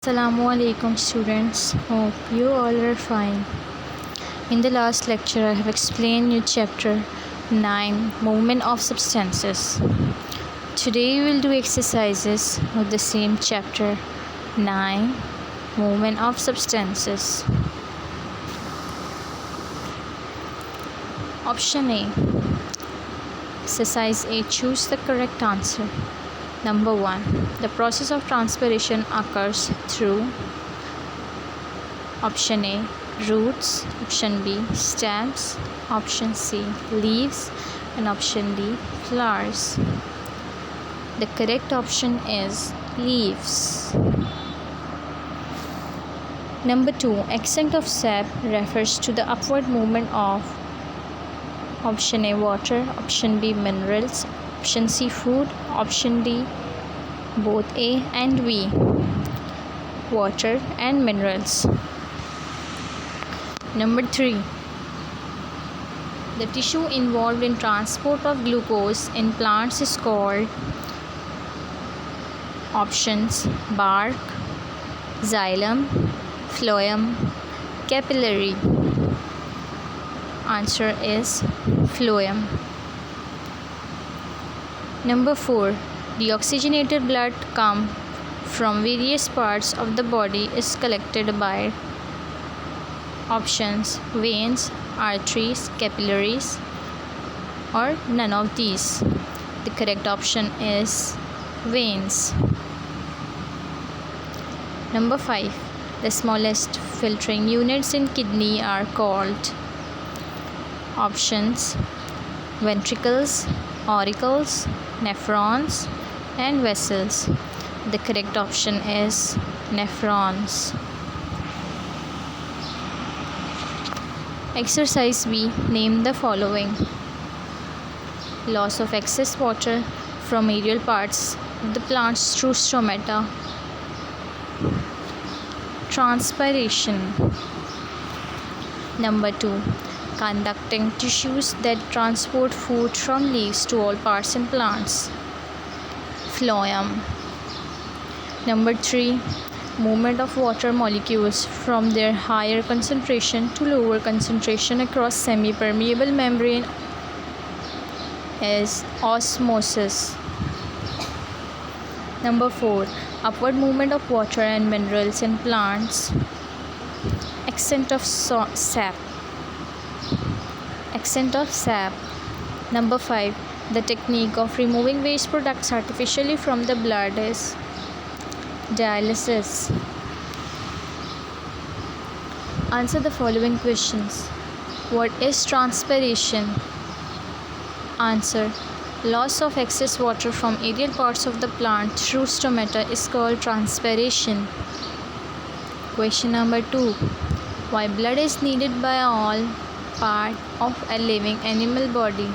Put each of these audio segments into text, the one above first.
Assalamualaikum students, hope you all are fine. In the last lecture I have explained you chapter 9 movement of substances. Today we will do exercises of the same chapter 9 movement of substances. Option A. Exercise A. Choose the correct answer. Number 1. The process of transpiration occurs through option A. Roots, option B. Stems, option C. Leaves, and option D. Flowers. The correct option is leaves. Number 2. Extent of sap refers to the upward movement of option A. Water, option B. Minerals, option C. Food, option D. Both A and B. Water and minerals. Number 3. The tissue involved in transport of glucose in plants is called options bark, xylem, phloem, capillary. Answer is phloem. Number 4. The oxygenated blood come from various parts of the body is collected by options veins, arteries, capillaries, or none of these. The correct option is veins. Number 5. The smallest filtering units in kidney are called options ventricles, auricles, nephrons, and vessels. The correct option is nephrons. Exercise B. Name the following. Loss of excess water from aerial parts of the plants through stomata. Transpiration. Number 2. Conducting tissues that transport food from leaves to all parts in plants. Phloem. Number 3. Movement of water molecules from their higher concentration to lower concentration across semi-permeable membrane is osmosis. Number 4. Upward movement of water and minerals in plants. Extent of sap. Extent of sap. Number 5. The technique of removing waste products artificially from the blood is dialysis. Answer the following questions. What is transpiration? Answer. Loss of excess water from aerial parts of the plant through stomata is called transpiration. Question number 2. Why blood is needed by all part of a living animal body?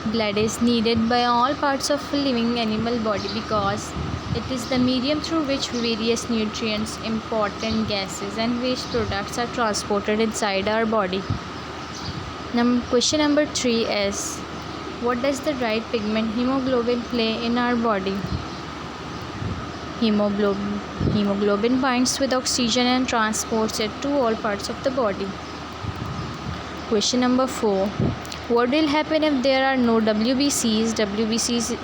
Blood is needed by all parts of a living animal body because it is the medium through which various nutrients, important gases, and waste products are transported inside our body. Question number 3 is, what does the right pigment hemoglobin play in our body? Hemoglobin binds with oxygen and transports it to all parts of the body. Question number 4. What will happen if there are no WBCs? WBCs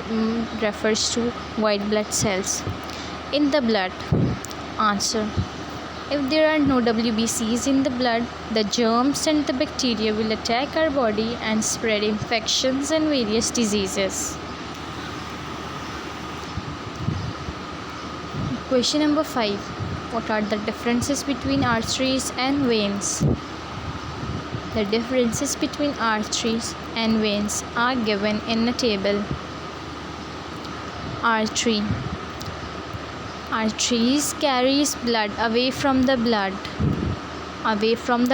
refers to white blood cells in the blood. Answer. If there are no WBCs in the blood, the germs and the bacteria will attack our body and spread infections and various diseases. Question number 5. What are the differences between arteries and veins? The differences between arteries and veins are given in a table. Artery. Arteries carries blood away from the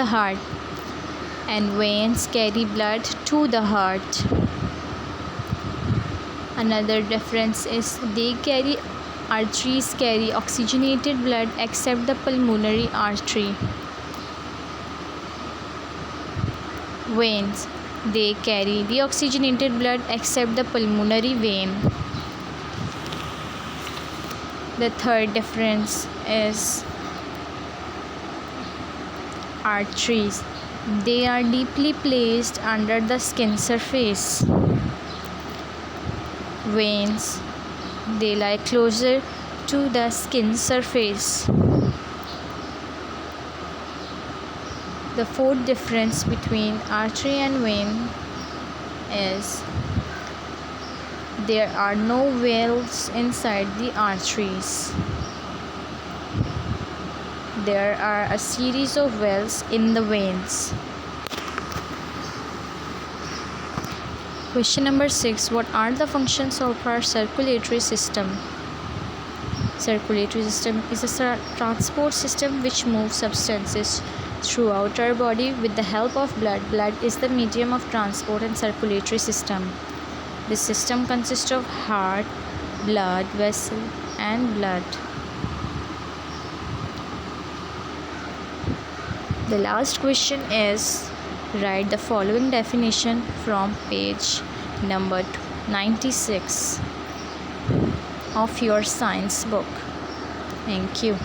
heart, and veins carry blood to the heart. Another difference is arteries carry oxygenated blood except the pulmonary artery. Veins. They carry deoxygenated blood except the pulmonary vein. The third difference is arteries. They are deeply placed under the skin surface. Veins. They lie closer to the skin surface. The fourth difference between artery and vein is there are no valves inside the arteries. There are a series of valves in the veins. Question number 6. What are the functions of our circulatory system? Circulatory system is a transport system which moves substances throughout our body with the help of blood. Blood is the medium of transport and circulatory system. This system consists of heart, blood vessel, and blood. The last question is write the following definition from page number 96 of your science book. Thank you.